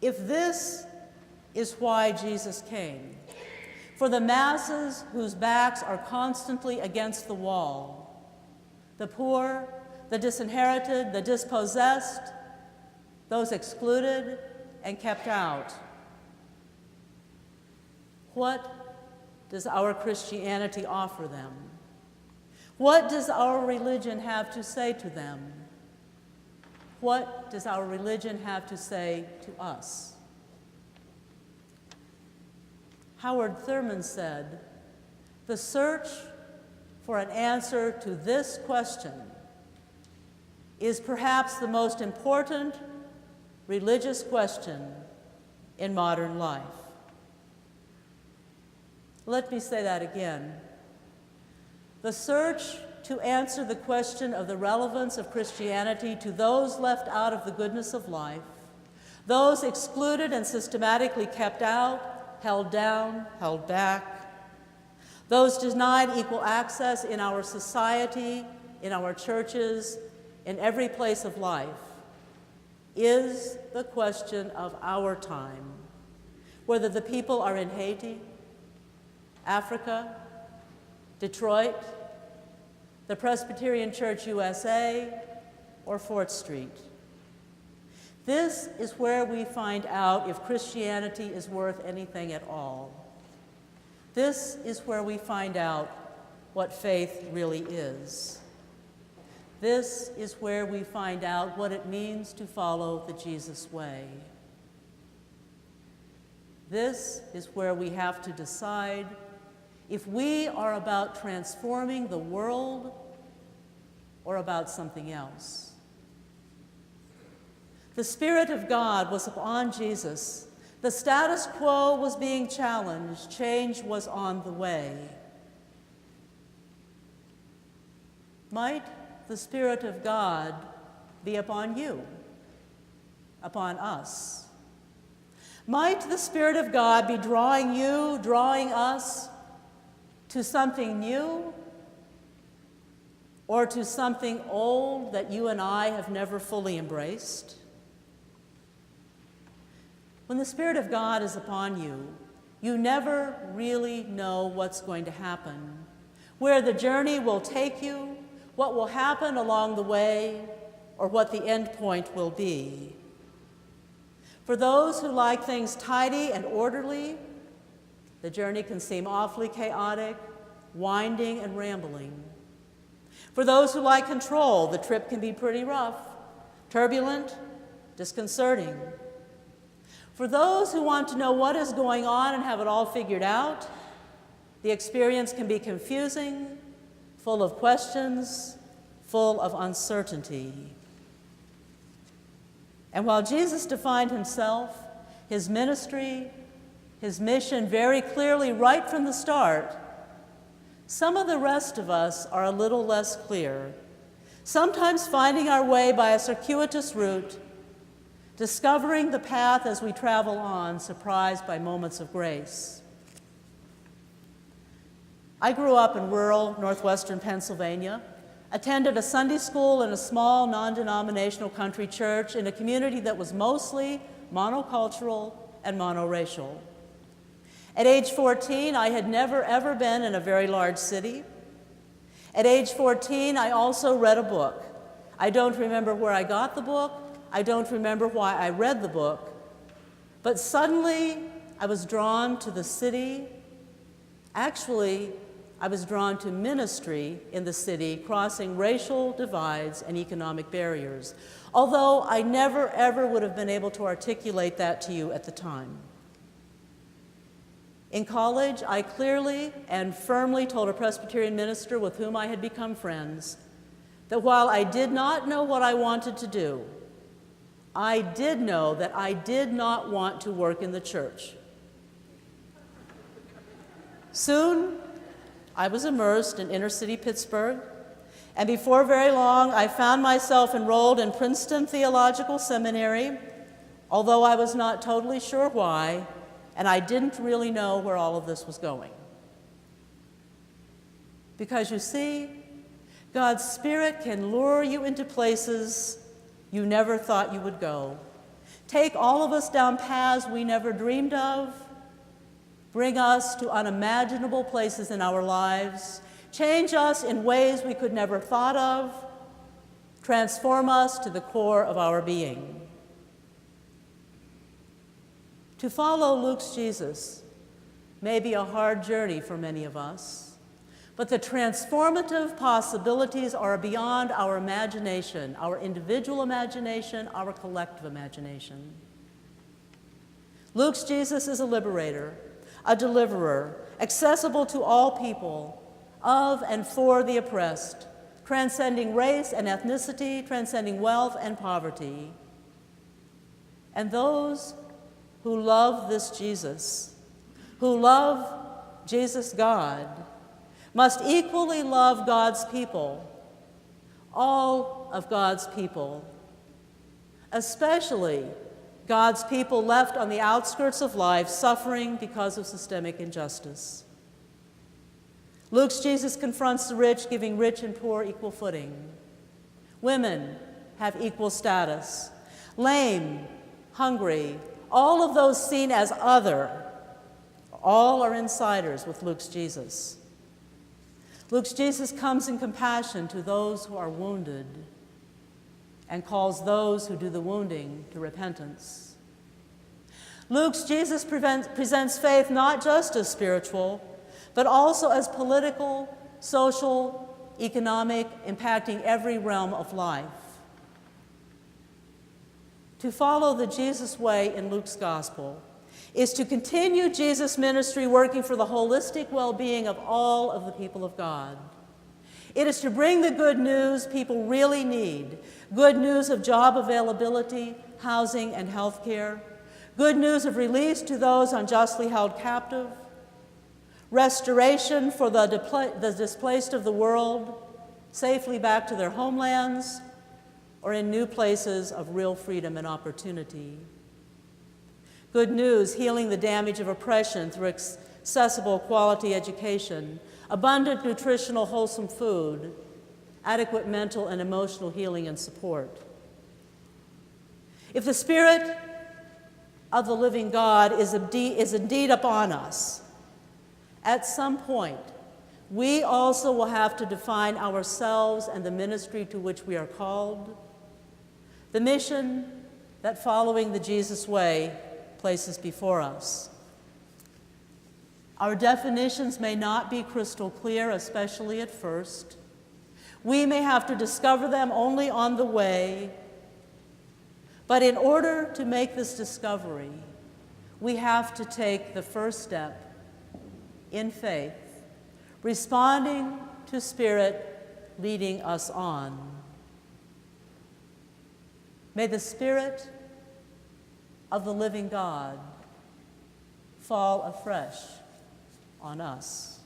If this is why Jesus came, for the masses whose backs are constantly against the wall, the poor, the disinherited, the dispossessed, those excluded and kept out, what does our Christianity offer them? What does our religion have to say to them? What does our religion have to say to us? Howard Thurman said, "The search for an answer to this question is perhaps the most important religious question in modern life." Let me say that again. The search to answer the question of the relevance of Christianity to those left out of the goodness of life, those excluded and systematically kept out, held down, held back, those denied equal access in our society, in our churches, in every place of life, is the question of our time, whether the people are in Haiti, Africa, Detroit, the Presbyterian Church USA, or Fort Street. This is where we find out if Christianity is worth anything at all. This is where we find out what faith really is. This is where we find out what it means to follow the Jesus way. This is where we have to decide if we are about transforming the world or about something else. The Spirit of God was upon Jesus. The status quo was being challenged. Change was on the way. Might the Spirit of God be upon you, upon us? Might the Spirit of God be drawing you, drawing us to something new, or to something old that you and I have never fully embraced? When the Spirit of God is upon you, you never really know what's going to happen, where the journey will take you, what will happen along the way, or what the end point will be. For those who like things tidy and orderly, the journey can seem awfully chaotic, winding and rambling. For those who like control, the trip can be pretty rough, turbulent, disconcerting. For those who want to know what is going on and have it all figured out, the experience can be confusing, full of questions, full of uncertainty. And while Jesus defined himself, his ministry, his mission very clearly right from the start, some of the rest of us are a little less clear, sometimes finding our way by a circuitous route, discovering the path as we travel on, surprised by moments of grace. I grew up in rural northwestern Pennsylvania, attended a Sunday school in a small non-denominational country church in a community that was mostly monocultural and monoracial. At age 14, I had never ever been in a very large city. At age 14, I also read a book. I don't remember where I got the book. I don't remember why I read the book. But suddenly, I was drawn to the city. Actually, I was drawn to ministry in the city, crossing racial divides and economic barriers, although I never ever would have been able to articulate that to you at the time. In college, I clearly and firmly told a Presbyterian minister with whom I had become friends that while I did not know what I wanted to do, I did know that I did not want to work in the church. Soon, I was immersed in inner-city Pittsburgh, and before very long, I found myself enrolled in Princeton Theological Seminary, although I was not totally sure why, and I didn't really know where all of this was going. Because you see, God's Spirit can lure you into places you never thought you would go. take all of us down paths we never dreamed of, bring us to unimaginable places in our lives, change us in ways we could never thought of, transform us to the core of our being. To follow Luke's Jesus may be a hard journey for many of us, but the transformative possibilities are beyond our imagination, our individual imagination, our collective imagination. Luke's Jesus is a liberator, a deliverer, accessible to all people, of and for the oppressed, transcending race and ethnicity, transcending wealth and poverty. And those who love this Jesus, who love Jesus God, must equally love God's people, all of God's people, especially God's people left on the outskirts of life, suffering because of systemic injustice. Luke's Jesus confronts the rich, giving rich and poor equal footing. Women have equal status. Lame, hungry, all of those seen as other, all are insiders with Luke's Jesus. Luke's Jesus comes in compassion to those who are wounded and calls those who do the wounding to repentance. Luke's Jesus presents faith not just as spiritual, but also as political, social, economic, impacting every realm of life. To follow the Jesus way in Luke's gospel is to continue Jesus' ministry working for the holistic well-being of all of the people of God. It is to bring the good news people really need, good news of job availability, housing, and health care, good news of release to those unjustly held captive, restoration for the displaced of the world, safely back to their homelands, or in new places of real freedom and opportunity. Good news, healing the damage of oppression through accessible quality education, abundant nutritional wholesome food, adequate mental and emotional healing and support. If the Spirit of the living God is indeed upon us, at some point, we also will have to define ourselves and the ministry to which we are called, the mission that following the Jesus way places before us. Our definitions may not be crystal clear, especially at first. We may have to discover them only on the way. But in order to make this discovery, we have to take the first step in faith, responding to Spirit leading us on. May the Spirit of the living God fall afresh on us.